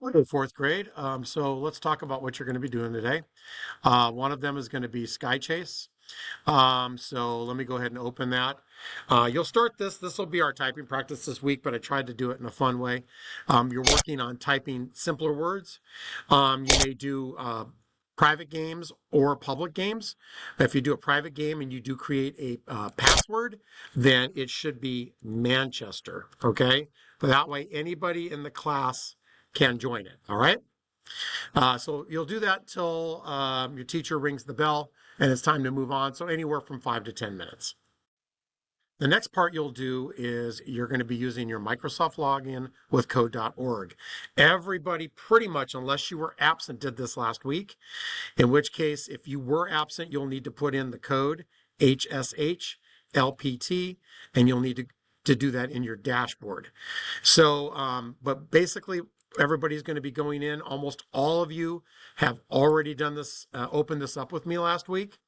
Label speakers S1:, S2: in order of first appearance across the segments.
S1: Okay, fourth grade. So let's talk about what you're going to be doing today. One of them is going to be Sky Chase. So let me go ahead and open that. You'll start this. This will be our typing practice this week, but I tried to do it in a fun way. You're working on typing simpler words. You may do private games or public games. If you do a private game and you do create a password, then it should be Manchester. Okay. But that way, anybody in the class can join it. All right. So you'll do that till your teacher rings the bell and it's time to move on. So anywhere from 5 to 10 minutes. The next part you'll do is you're going to be using your Microsoft login with code.org. Everybody pretty much, unless you were absent, did this last week. In which case, if you were absent, you'll need to put in the code HSHLPT, and you'll need to do that in your dashboard. So, but basically, everybody's going to be going in. Almost all of you have already done this, opened this up with me last week.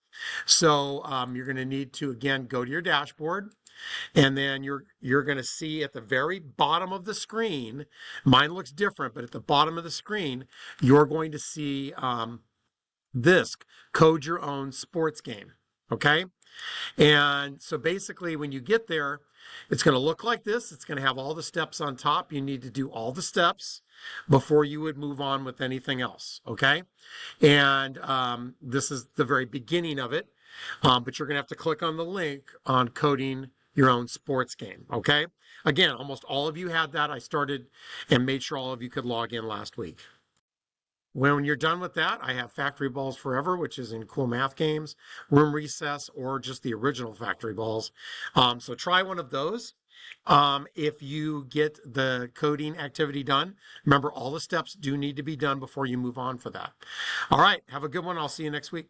S1: So you're going to need to, again, go to your dashboard. And then you're going to see at the very bottom of the screen, mine looks different, but at the bottom of the screen, you're going to see this code your own sports game. Okay. And so basically, when you get there, it's going to look like this. It's going to have all the steps on top. You need to do all the steps before you would move on with anything else. Okay. And this is the very beginning of it. But you're going to have to click on the link on coding your own sports game. Okay. Again, almost all of you had that. I started and made sure all of you could log in last week. When you're done with that, I have Factory Balls Forever, which is in Cool Math Games, Room Recess, or just the original Factory Balls. So try one of those. If you get the coding activity done, remember all the steps do need to be done before you move on for that. All right, have a good one. I'll see you next week.